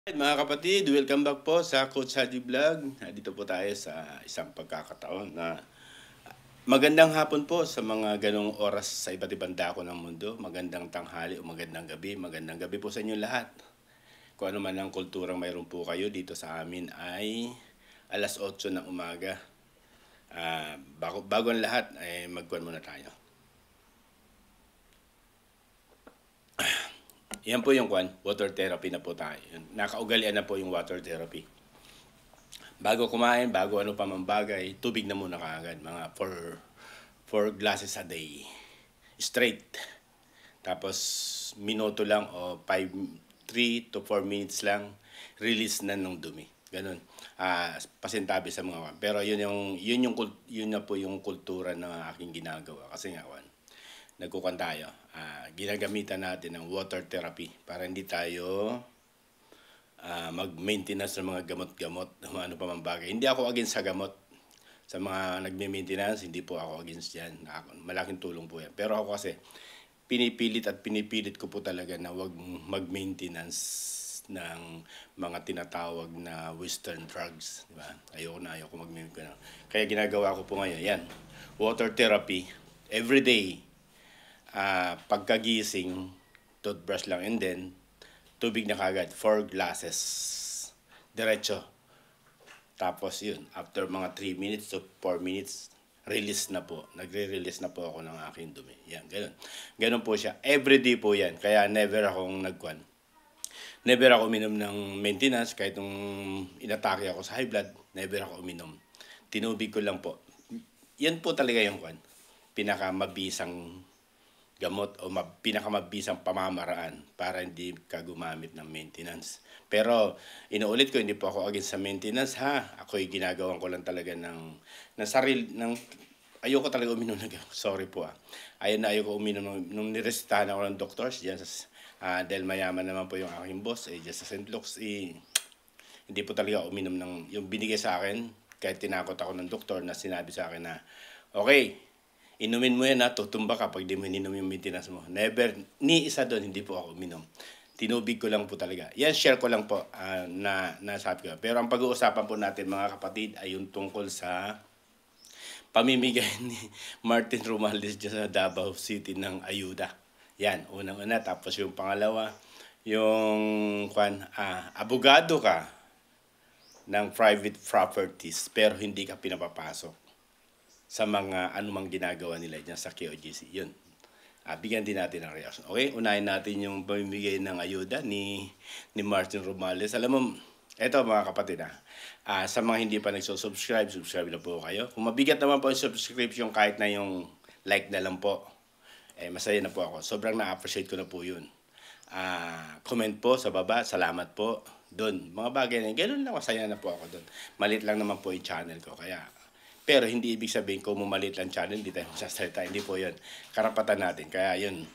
Mga kapatid, welcome back po sa Coach Hadi Vlog. Dito po tayo sa isang pagkakataon na magandang hapon po sa mga ganong oras sa iba't ibang dako ng mundo. Magandang tanghali o magandang gabi. Magandang gabi po sa inyo lahat. Kung ano man ang kulturang mayroon po kayo dito sa amin ay alas 8 ng umaga. Bago ang lahat, magkuhan muna tayo. Yan po yung water therapy na po tayo. Nakaugalian na po yung water therapy. Bago kumain, bago ano pa mang bagay, tubig na muna kaagad. Mga 4 glasses a day. Straight. Tapos, minuto lang o 3 to 4 minutes lang, release na ng dumi. Ganun. Pasintabi sa mga. Pero yun na po yung kultura na aking ginagawa. Kasi nga, nagkukan tayo. Ginagamitan natin ng water therapy para hindi tayo mag-maintenance ng mga gamot-gamot, ano pa man bagay. Hindi ako against sa gamot. Sa mga nagme-maintenance, hindi po ako against yan. Malaking tulong po yan. Pero ako kasi, pinipilit ko po talaga na wag mag-maintenance ng mga tinatawag na western drugs. Diba? Ayoko mag-maintenance. Kaya ginagawa ko po ngayon, yan. Water therapy, every day. Pagkagising, toothbrush lang, and then tubig na kagad, 4 glasses diretso. Tapos yun, after mga 3 minutes to 4 minutes, release na po, nagre-release na po ako ng aking dumi. Yan, ganun po siya, everyday po yan. Kaya never ako uminom ng maintenance. Kahit nung inatake ako sa high blood, never ako uminom. Tinubig ko lang po. Yan po talaga yung pinakamabisang gamot o pinakamabisang pamamaraan para hindi ka gumamit ng maintenance. Pero inuulit ko, hindi po ako against sa maintenance ha. Ako'y ginagawan ko lang talaga ng ayoko talaga uminom ng gamot. Sorry po ayoko uminom nung niresetahan ako ng doctors diyan dahil mayaman naman po yung aking boss diyan sa St. Luke's hindi po talaga uminom ng yung binigay sa akin. Kahit tinakot ako ng doktor na sinabi sa akin na okay, inumin mo yan tutumba ka pag di mo ininom yung maintenance mo. Never, ni isa doon, hindi po ako uminom. Tinubig ko lang po talaga. Yan, share ko lang po na sabi ko. Pero ang pag-uusapan po natin mga kapatid ay yung tungkol sa pamimigay ni Martin Romualdez dyan sa Davao City ng ayuda. Yan, unang-una. Tapos yung pangalawa, yung abogado ka ng private properties pero hindi ka pinapapasok sa mga anumang ginagawa nila dyan sa KOJC. Yun. Bigyan din natin ng reaction. Okay? Unahin natin yung pamimigay ng ayuda ni Martin Romualdez. Alam mo, eto mga kapatid sa mga hindi pa subscribe na po kayo. Kung mabigat naman po yung subscription, kahit na yung like na lang po, masaya na po ako. Sobrang na-appreciate ko na po yun. Comment po sa baba, salamat po. Doon, mga bagay na ganoon lang, masaya na po ako doon. Malit lang naman po yung channel ko, kaya pero hindi ibig sabihin kung mumalit lang channel, hindi tayo magsasalita. Hindi po yun. Karapatan natin. Kaya yun.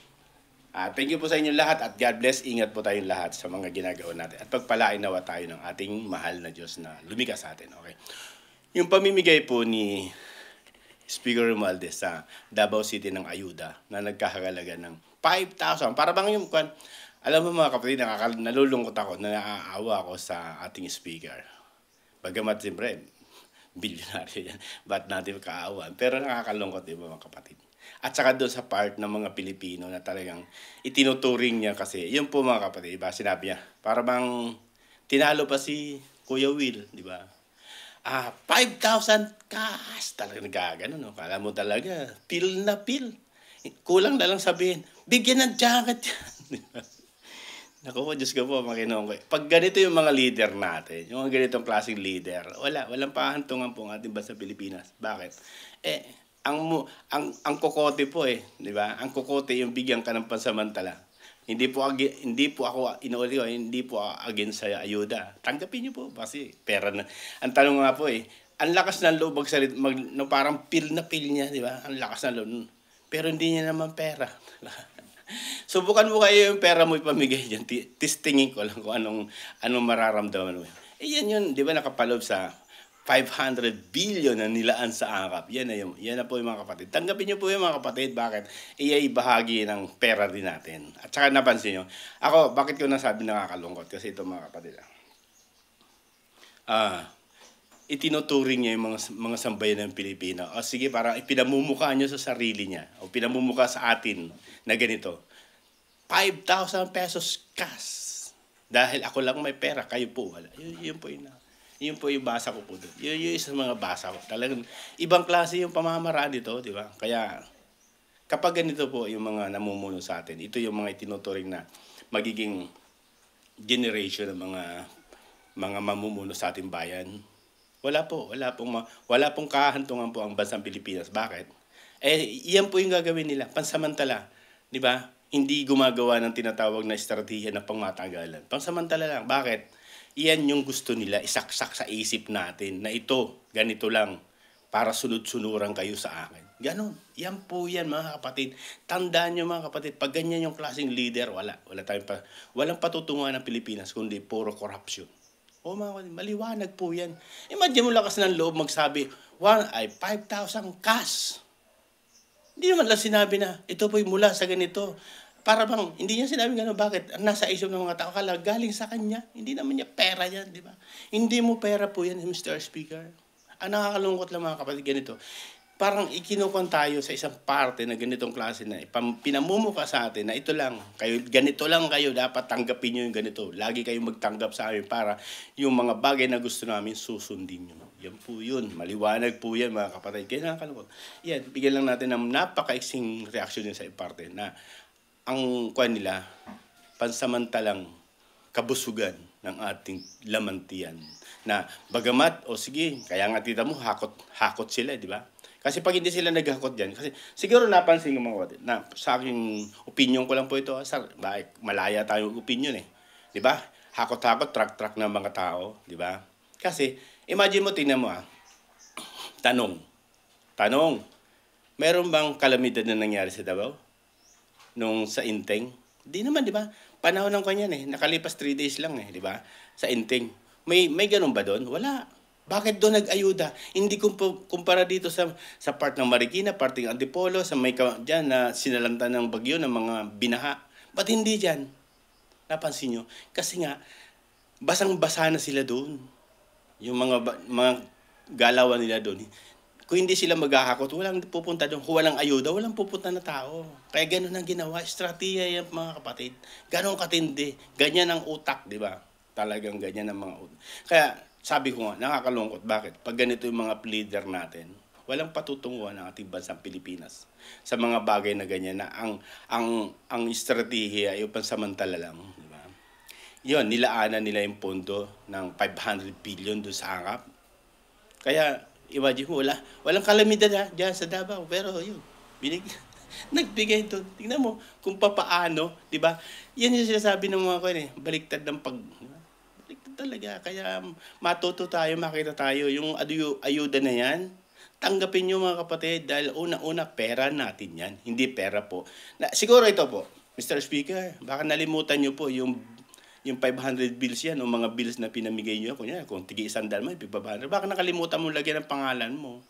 Thank you po sa inyo lahat at God bless. Ingat po tayong lahat sa mga ginagawa natin. At pagpalain nawa tayo ng ating mahal na Diyos na lumikha sa atin. Okay? Yung pamimigay po ni Speaker Romualdez sa Davao City ng ayuda na nagkakahalaga ng 5,000. Para bang yung alam mo mga kapatid, nalulungkot ako, naaawa ako sa ating speaker. Bagamat siyempre, bilyonaryo yan. Ba't natin kaawaan? Pero nakakalungkot, di ba mga kapatid? At saka doon sa part ng mga Pilipino na talagang itinuturing niya kasi, yun po mga kapatid, diba? Sinabi niya, para bang tinalo pa si Kuya Will, di ba? 5,000 cash. Talagang nagkagano, no? Kala mo talaga, pil na pil. Kulang na lang sabihin, bigyan ng jacket yan. Naku po, Diyos ko po, Panginoon ko. Pag ganito yung mga leader natin, yung mga ganitong klaseng leader, walang pahantungan po ang ating bansa Pilipinas. Bakit? Ang kokote po di ba? Ang kokote yung bigyan ka ng pansamantala. Hindi po ako hindi po against sa ayuda. Tanggapin niyo po kasi pera na. Ang tanong nga po ang lakas ng loob no, parang pil na pil niya, di ba? Ang lakas ng loob. Pero hindi niya naman pera. Subukan mo kayo yung pera mo ipamigay dyan. Testingin ko lang kung anong mararamdaman mo. Yan yun, di ba nakapalob sa 500 billion na nilaan sa AKAP. Yan na po yung mga kapatid. Tanggapin niyo po yung mga kapatid. Bakit? Iyay bahagi ng pera din natin. At saka napansin nyo, bakit ko nasabi nakakalungkot? Kasi ito mga kapatid. ah, itinuturing niya yung mga sambayan ng Pilipino. O sige, parang ipinamumukha niyo sa sarili niya o pinamumukha sa atin na ganito. 5,000 pesos cash. Dahil ako lang may pera, kayo po wala. Yun po yung basa ko po doon. Yun sa mga basa ko. Talagang ibang klase yung pamamaraan dito, di ba? Kaya kapag ganito po yung mga namumuno sa atin, ito yung mga itinuturing na magiging generation ng mga mamumuno sa ating bayan. Wala pong kahantungan po ang bansang Pilipinas. Bakit? Iyan po yung gagawin nila, pansamantala, 'di ba? Hindi gumagawa ng tinatawag na estratehiya na pangmatagalan. Pansamantala lang. Bakit? Iyan yung gusto nila isaksak sa isip natin na ito, ganito lang para sunod-sunuran kayo sa akin. Ganon. Yan po yan mga kapatid. Tandaan nyo mga kapatid, pag ganyan yung klaseng leader, walang patutunguhan ng Pilipinas kundi puro corruption. O mga kapatid, maliwanag po yan. Imagine mo lakas ng loob magsabi, 5,000 cash. Hindi naman lang sinabi na, ito po'y mula sa ganito. Para bang, hindi niya sinabi gano'n, bakit? Nasa isip ng mga tao, kala galing sa kanya. Hindi naman niya pera yan, di ba? Hindi mo pera po yan, Mr. Speaker. Ang nakakalungkot lang mga kapatid, ganito. Parang ikinukon tayo sa isang parte na ganitong klase na pinamumuka sa atin na ito lang, ganito lang kayo, dapat tanggapin nyo yung ganito. Lagi kayong magtanggap sa amin para yung mga bagay na gusto namin susundin nyo. Yan po yun. Maliwanag po yan mga kapatid. Kaya nakakalungkot. Yan, bigyan lang natin ng napakaiksing reaksyon yun sa parte na ang kuwan nila, pansamantalang kabusugan ng ating lamantian. Na bagamat, o sige, kaya nga tita mo, hakot sila, di ba? Kasi pag hindi sila naghakot dyan, kasi siguro napansin ng mga kapatid, na sa aking opinion ko lang po ito, malaya tayong opinion eh. Di ba? Hakot-hakot, track-track ng mga tao, di ba? Kasi, imagine mo, tingnan mo Tanong, meron bang kalamidad na nangyari sa Davao? Nung sa Inteng? Di naman, di ba? Panahon ng kanyan eh, nakalipas 3 days lang eh, di ba? Sa Inteng. May ganun ba doon? Wala. Bakit doon nag-ayuda? Hindi kumpara dito sa part ng Marikina, part ng Antipolo, sa may dyan na sinalanta ng bagyo ng mga binaha. Ba't hindi dyan? Napansin nyo? Kasi nga, basang-basa na sila doon. Yung mga galawan nila doon. Kung hindi sila maghahakot, walang pupunta doon. Kung walang ayuda, walang pupunta na tao. Kaya ganun ang ginawa. Estratehiya yan mga kapatid. Ganon katindi. Ganyan ang utak, di ba? Talagang ganyan ang mga utak. Kaya, sabi ko nga, nakakalungkot. Bakit? Pag ganito yung mga leader natin, walang patutunguhan ng ating bansang Pilipinas sa mga bagay na ganyan na ang estratehiya ay pansamantala lang. Di ba? Yun, nilaanan nila yung pondo ng 500 billion doon sa ANGAP. Kaya, imagine mo, walang kalamidad dyan sa Davao. Pero yun, nagbigay doon. Tingnan mo kung papaano, di ba? Yan yung sinasabi ng mga baliktad ng talaga. Kaya matuto tayo, makita tayo. Yung ayuda na yan, tanggapin nyo mga kapatid dahil una-una pera natin yan. Hindi pera po. Siguro ito po, Mr. Speaker, baka nalimutan nyo po yung 500 bills yan o mga bills na pinamigay nyo. Kung tigi 100 mo, 500. Baka nakalimutan mo lagyan ng pangalan mo.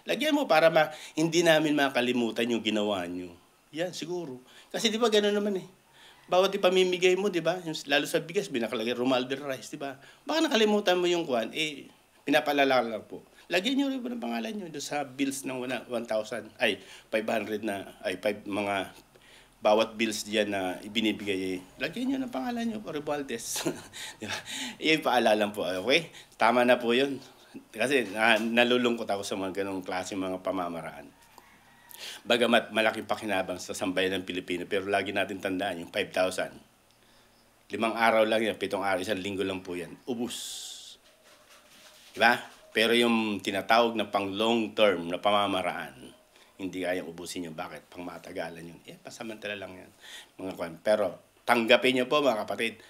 Lagyan mo para hindi namin makalimutan yung ginawa nyo. Yan, siguro. Kasi di ba gano'n naman eh. Bawat ipamimigay mo, di ba? Lalo sa bigas, binakalagay Romualdez rice, di ba? Baka nakalimutan mo yung pinapalala lang po. Lagyan nyo rin po ng pangalan nyo doon sa bills ng 1,000, 500 na, mga bawat bills diyan na ibinibigay. Lagyan nyo ng pangalan nyo, Romualdez. Di ba? Iyon paalala po, okay? Tama na po yun. Kasi nalulungkot ako sa mga ganong klase mga pamamaraan. Bagamat malaking pakinabang sa sambayan ng Pilipino, pero lagi natin tandaan yung 5,000. 5 araw lang yan, 7 araw, 1 linggo lang po yan. Ubus. Diba? Pero yung tinatawag na pang long term na pamamaraan, hindi kayang ubusin yun. Bakit? Pang matagalan yun. Pasamantala lang yan. Pero tanggapin nyo po mga kapatid,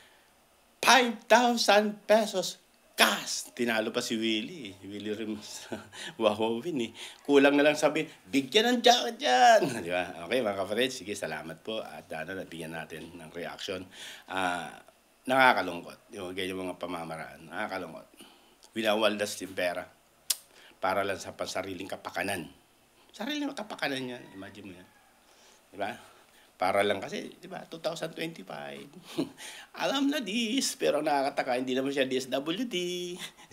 5,000 pesos cash. Tinalo pa si Willie Rims. Wahowin eh. Kulang na lang sabi, bigyan ng jacket yan. Di ba? Okay mga kapatid, sige salamat po. At nabigyan natin ng reaction. Nakakalungkot. Yung mga pamamaraan. Nakakalungkot. Winawaldas yung pera. Para lang sa pansariling kapakanan. Sariling kapakanan yan. Imagine mo yan. Di ba? Para lang kasi, di ba, 2025. Alam na this, pero nakakataka, hindi naman siya DSWD.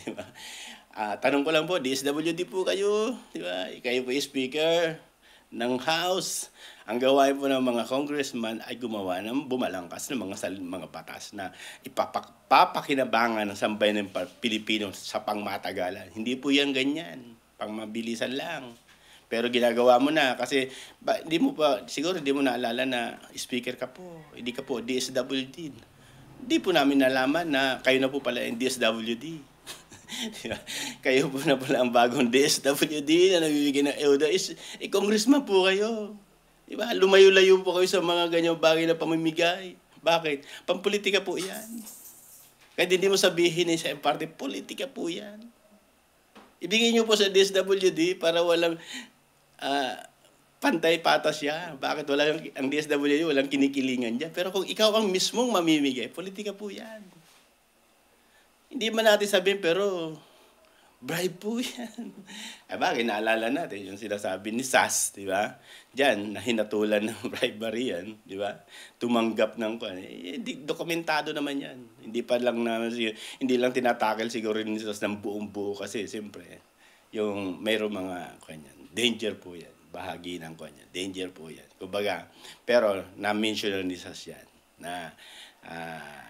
Di ba? Tanong ko lang po, DSWD po kayo, di ba? Kayo po yung speaker ng House. Ang gawain po ng mga congressman ay gumawa ng bumalangkas ng mga batas na ipapakinabangan ng sambayan ng Pilipino sa pangmatagalan. Hindi po yan ganyan. Pangmabilisan lang. Pero ginagawa mo na kasi hindi mo pa, siguro hindi mo naalala na speaker ka po. Hindi ka po DSWD. Hindi po namin nalaman na kayo na po pala yung DSWD. Diba? Kayo po na pala ang bagong DSWD na nabibigyan ng EUDA. Congressman po kayo. Diba? Lumayo-layo po kayo sa mga ganyang bagay na pamimigay. Bakit? Pampolitika po yan. Kahit hindi mo sabihin sa party, politika po yan. Ibigay nyo po sa DSWD para walang pantay-patas siya. Bakit ang DSWD walang kinikilingan dyan? Pero kung ikaw ang mismong mamimigay, politika po yan. Hindi man natin sabihin, pero bribe po yan. Bakit? Naalala natin yung sinasabi ni SAS, di ba? Diyan, nahinatulan ng bribery yan, di ba? Tumanggap ng dokumentado naman yan. Hindi lang tinatakil siguro ni SAS ng buong buo kasi siyempre, yung mayroong mga danger po yan. Bahagi ng kanya. Danger po yan. Kumbaga, pero na-mention ni SAS yan na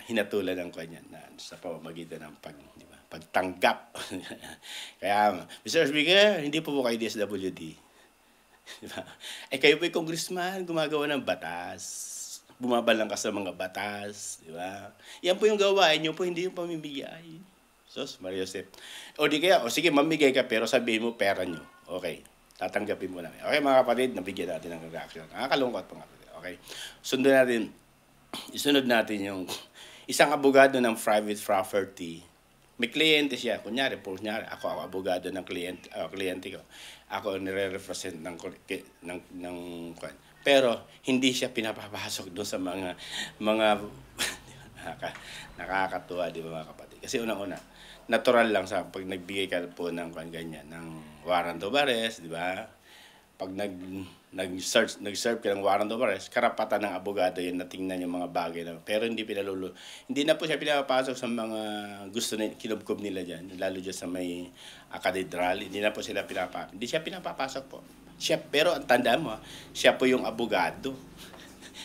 hinatulan ng kanya na sa pamamagitan ng pagtanggap. Kaya, Mr. Speaker, hindi po kayo DSWD. Diba? Kayo po yung congressman, gumagawa ng batas. Bumabalangkas sa mga batas. Diba? Yan po yung gawain nyo po, hindi yung pamimigay. Sos, Maria Josep. O di kaya, sige, mamigay ka, pero sabihin mo pera nyo. Okay, tatanggapin mo namin. Okay, mga kapatid, nabigyan natin ng reaction. Nakakalungkot, mga kapatid. Okay, isunod natin yung isang abogado ng private property. May kliyente siya. Kunyari, ako abogado ng kliyente ko. Ako nire-represent ng pero hindi siya pinapapasok doon sa mga nakakatuwa, di ba, mga kapatid? Kasi unang-una, natural lang sa pag nagbigay ka po ng ganyan, ng warrant of arrest, di ba? Pag nag-serve ka ng warrant of arrest, karapatan ng abogado yun na tingnan yung mga bagay na, pero hindi na po siya pinapasok sa mga gusto na kinubkob nila dyan, lalo dyan sa may katedral, hindi siya pinapapasok po. Pero ang tandaan mo, siya po yung abogado.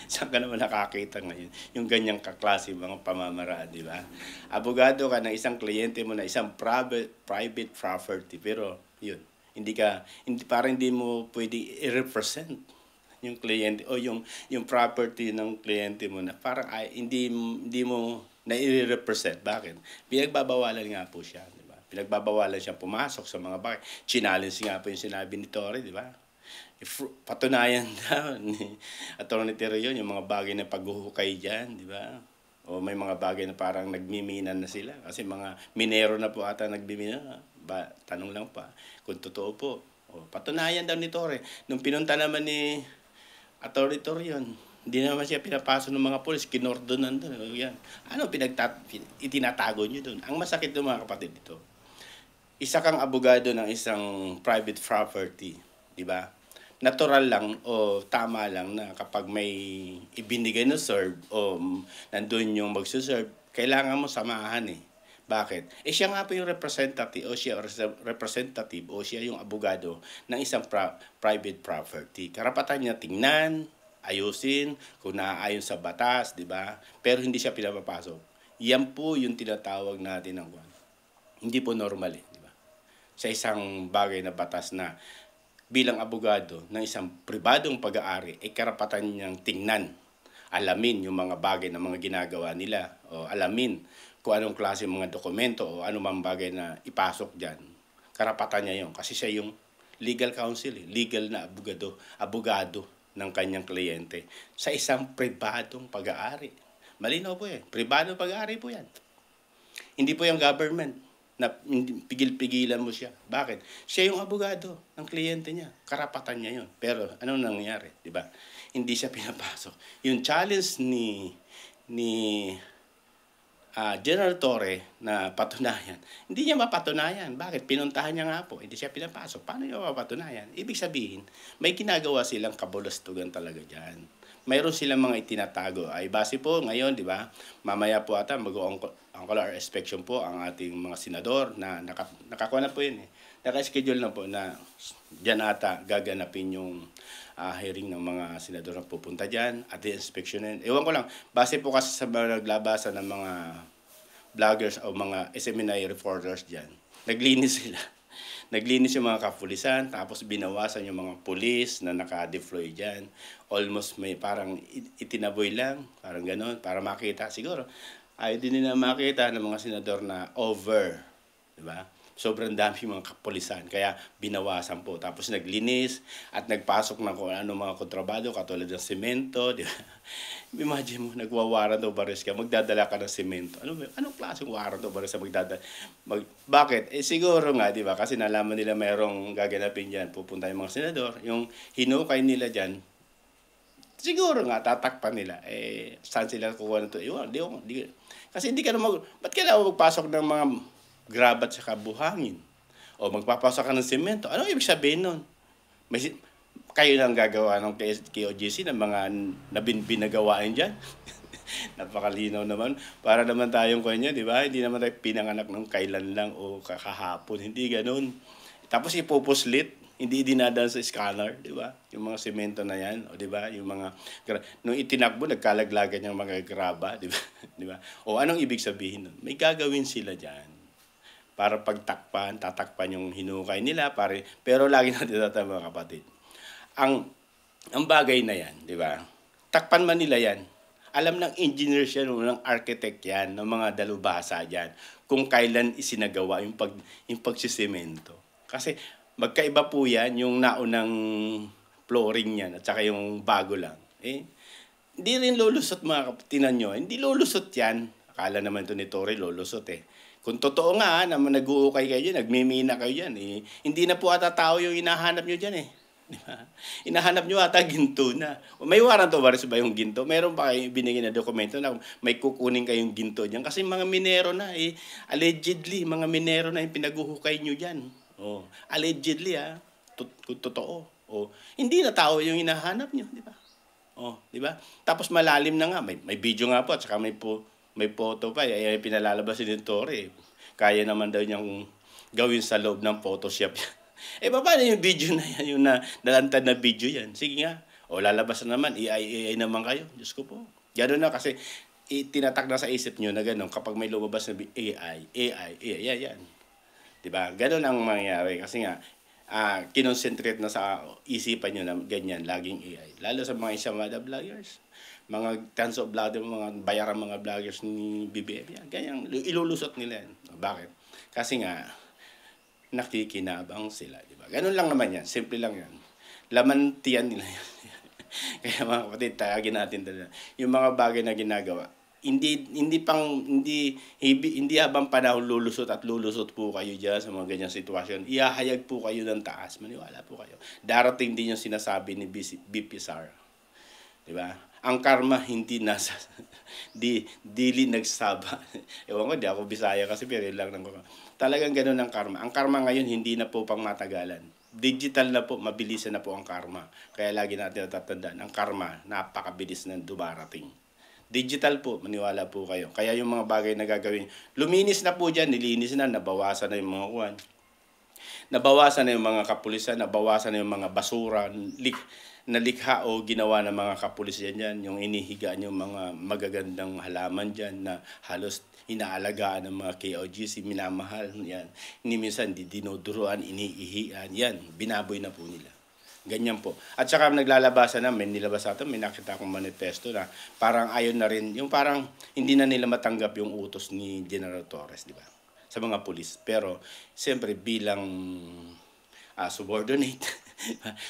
Saan ka naman nakakita ngayon? Yung ganyang kaklase mga pamamaraan, di ba? Abogado ka ng isang kliyente mo na isang private property, pero yun, parang hindi mo pwede i-represent yung kliyente o yung property ng kliyente mo na parang hindi mo na i-represent. Bakit? Pinagbabawalan nga po siya, di ba? Pinagbabawalan siya pumasok sa mga bagay. Challenge nga po yung sinabi ni Torre, di ba? Patunayan daw ni Atty. Terion yung mga bagay na paghuhukay dyan, di ba? O may mga bagay na parang nagmiminan na sila. Kasi mga minero na po ata nagmimina. Tanong lang pa kung totoo po. Patunayan daw ni Torre. Nung pinunta naman ni Atty. Terion, hindi naman siya pinapasok ng mga polis. Kinordonan doon. Yan. Ano itinatago nyo doon? Ang masakit ng mga kapatid dito, isa kang abogado ng isang private property, di ba? Natural lang o tama lang na kapag may ibinigay na serve o nandun yung magsuserve, kailangan mo samahan eh. Bakit? Siya nga po yung representative o siya yung abogado ng isang private property. Karapatan niya tingnan, ayusin, kung naaayon sa batas, di ba? Pero hindi siya pinapapasok. Yan po yung tinatawag natin ng hindi po normal eh, di ba? Sa isang bagay na batas na bilang abogado ng isang pribadong pag-aari, karapatan niyang tingnan, alamin yung mga bagay na mga ginagawa nila, o alamin kung anong klase mga dokumento o anumang bagay na ipasok dyan. Karapatan niya yun kasi siya yung legal counsel, legal na abogado ng kanyang kliyente sa isang pribadong pag-aari. Malinaw po pribadong pag-aari po yan. Hindi po yung government na pigil-pigilan mo siya. Bakit? Siya yung abogado ng kliyente niya. Karapatan niya yun. Pero anong nangyari? Diba? Hindi siya pinapasok. Yung challenge ni General Torre na patunayan, hindi niya mapatunayan. Bakit? Pinuntahan niya nga po. Hindi siya pinapasok. Paano niya mapatunayan? Ibig sabihin, may ginagawa silang kabulastugan talaga dyan. mayroon silang mga itinatago. Ay base po ngayon, di ba? Mamaya po ata mag-ocular inspection po ang ating mga senador na nakakuha na po yun eh. Naka-schedule na po na dyan ata gaganapin yung hearing ng mga senador na pupunta dyan at i-inspection na yun. Ewan ko lang, base po kasi sa mga naglabasan ng mga vloggers o mga SMNI reporters dyan, naglinis sila. Naglinis yung mga kapulisan, tapos binawasan yung mga pulis na naka-deploy dyan. Almost may parang itinaboy lang, parang gano'n, para makita. Siguro, ayaw din nila makita ng mga senador na over, di ba? Sobrang dami mga kapulisan, kaya binawasan po. Tapos naglinis at nagpasok ng kung ano mga kontrabado, katulad ng semento, di ba? Imagine mo, nagwa-warrant of arrest ka, magdadala ka ng semento. Anong klaseng warrant of arrest ka magdadala? Bakit? Eh siguro nga, di ba? Kasi nalaman nila mayroong gaganapin dyan, pupunta yung mga senador, yung hinukay nila dyan, siguro nga, tatakpan nila. Eh, saan sila kukuha nito? Kasi hindi ka na ba't kailangan magpasok ng mga grabat sa kabuhangin? O magpapasok ka ng semento? Anong ibig sabihin nun? Kayo nang gagawa ng KOGC ng mga binagawain dyan? Napakalinaw naman. Para naman tayong kanya, di ba? Hindi naman tayo pinanganak ng kailan lang o kakahapon. Hindi ganun. Tapos ipupuslit, hindi dinadaan sa scanner, di ba? Yung mga semento na yan, o di ba? Yung mga nung itinakbo, nagkalaglagan yung mga graba, di ba? Di ba? O anong ibig sabihin nun? May gagawin sila diyan para tatakpan yung hinukay nila, pero lagi natin tatama mga kapatid. Ang bagay na yan, di ba? Takpan man nila yan. Alam ng engineers yan, ng architect yan, ng mga dalubhasa yan, kung kailan isinagawa yung pagsisemento. Kasi magkaiba po yan, yung naunang flooring yan, at saka yung bago lang. Hindi rin lulusot mga kapatinan nyo. Hindi lulusot yan. Akala naman ito ni Torre, lulusot eh. Kung totoo nga naman nag-uukay kayo dyan, nagmimina kayo dyan, hindi na po ata tao yung hinahanap nyo dyan eh. Diba? Hinahanap nyo ata ginto na. May warrant of arrest ba yung ginto? Meron ba kayo binigyan na dokumento na may kukunin kayong ginto dyan? Kasi mga minero na allegedly, mga minero na yung pinaguhukay nyo dyan. Allegedly kung totoo. Hindi na tao yung hinahanap nyo, di ba? Di ba? Tapos malalim na nga, may video nga po, at saka may photo pa, pinalalabas ni Torre. Kaya naman daw niyang gawin sa loob ng Photoshop. Paano yung video na yan? Yung nalantad na video yan. Sige nga. Lalabas na naman. AI naman kayo. Diyos ko po. Gano'n na kasi tinatak na sa isip nyo na gano'n kapag may lumabas na AI, yan. Diba? Gano'n ang mangyayari. Kasi nga, kinonsentrate na sa isipan nyo na ganyan, laging AI. Lalo sa mga isamada vloggers. Mga tons of vloggers, mga bayaran mga vloggers ni BBM. Yan, ganyan, ilulusot nila yan. Bakit? Kasi nga, nakikinabang sila. Diba? Ganun lang naman yan. Simple lang yan. Laman tiyan nila yan. Kaya mga kapatid, tayagin natin talaga. Yung mga bagay na ginagawa, hindi habang panahon lulusot at lulusot po kayo dyan sa mga ganyang sitwasyon. Ihahayag po kayo ng taas. Maniwala po kayo. Darating din yung sinasabi ni BP Sara. Diba? Ang karma hindi nasa dili nagsaba. Ewan ko, di ako Bisaya kasi pero lang ng talagang ganoon ang karma. Ang karma ngayon hindi na po pang matagalan. Digital na po, mabilisan na po ang karma. Kaya lagi natin natatandaan, ang karma napakabilis na dumarating. Digital po, maniwala po kayo. Kaya yung mga bagay na gagawin, luminis na po dyan, nilinis na, nabawasan na yung mga kuwan. Nabawasan na yung mga kapulisan, nabawasan na yung mga basura, nalikha o ginawa ng mga kapulisan dyan, yung inihigaan yung mga magagandang halaman dyan na halos inaalagaan ng mga KOGC, minamahal, yan. Minsan dinuduruan, iniihian, yan, binaboy na po nila. Ganyan po. At saka naglalabasan na, may nilabas natin, may nakita akong manifesto na parang ayon na rin, yung parang hindi na nila matanggap yung utos ni General Torres, di ba? Sa mga pulis. Pero, siyempre, bilang subordinate,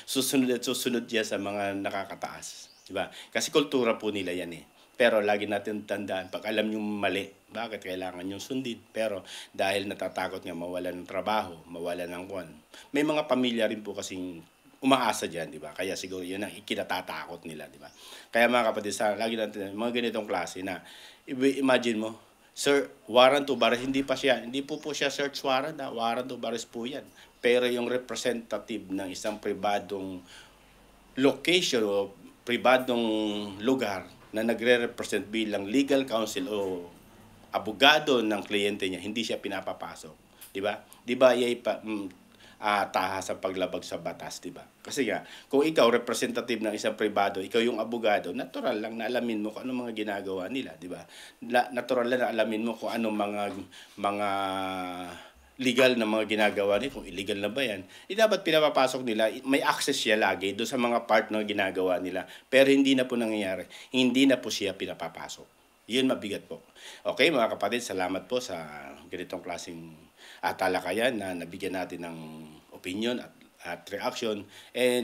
susunod at susunod yan sa mga nakakataas. Diba? Kasi kultura po nila yan eh. Pero lagi natin tandaan, pag alam nyo mali, bakit kailangan nyo sundin? Pero dahil natatakot nga mawalan ng trabaho, mawalan ng kwan. May mga pamilya rin po kasing umaasa dyan, di ba? Kaya siguro yun ang ikinatatakot nila, di ba? Kaya mga kapatid, lagi natin, mga ganitong klase na, imagine mo, sir, warrant of arrest, hindi po siya search warrant, warrant of arrest po yan. Pero yung representative ng isang pribadong location o pribadong lugar na nagre-represent bilang legal counsel o abogado ng kliyente niya, hindi siya pinapapasok. Di ba? Di ba taha sa paglabag sa batas, di ba? Kasi nga, kung ikaw representative ng isang pribado, ikaw yung abogado, natural lang na alamin mo kung anong mga ginagawa nila, di ba? Natural lang na alamin mo kung anong mga legal na mga ginagawa nila, kung illegal na ba yan, dapat pinapapasok nila, may access siya lagi doon sa mga part na ginagawa nila. Pero hindi na po nangyayari, hindi na po siya pinapapasok. Yun mabigat po. Okay mga kapatid, salamat po sa ganitong klaseng talakayan na nabigyan natin ng opinion at reaction.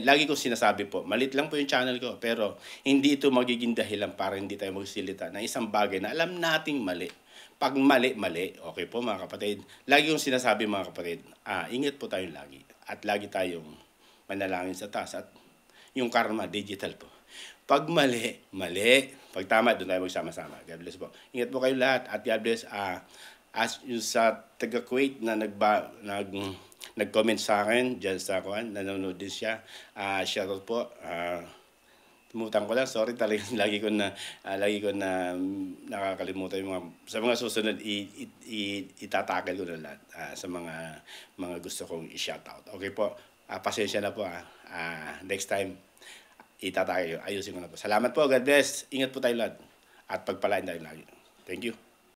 Lagi ko sinasabi po, malit lang po yung channel ko, pero hindi ito magiging dahilan para hindi tayo magsilita ng isang bagay na alam nating mali. Pag mali, okay po mga kapatid. Lagi kong sinasabi mga kapatid, ingat po tayo lagi. At lagi tayong manalangin sa taas. At yung karma, digital po. Pag mali. Pag tama, doon tayo magsama-sama. God bless po. Ingat po kayo lahat. At God bless, as yung sa taga-Kuwait na nag-comment sa akin, dyan sa nanonood din siya. Shoutout po. Tumutan ko lang, sorry talaga, lagi ko na nakakalimutan yung sa mga susunod itatakal ko na lahat sa mga gusto kong i-shoutout. Okay po, pasensya na po next time itatakal ko, ayusin ko na po. Salamat po, God bless, ingat po tayo lahat at pagpalain tayo lagi. Thank you.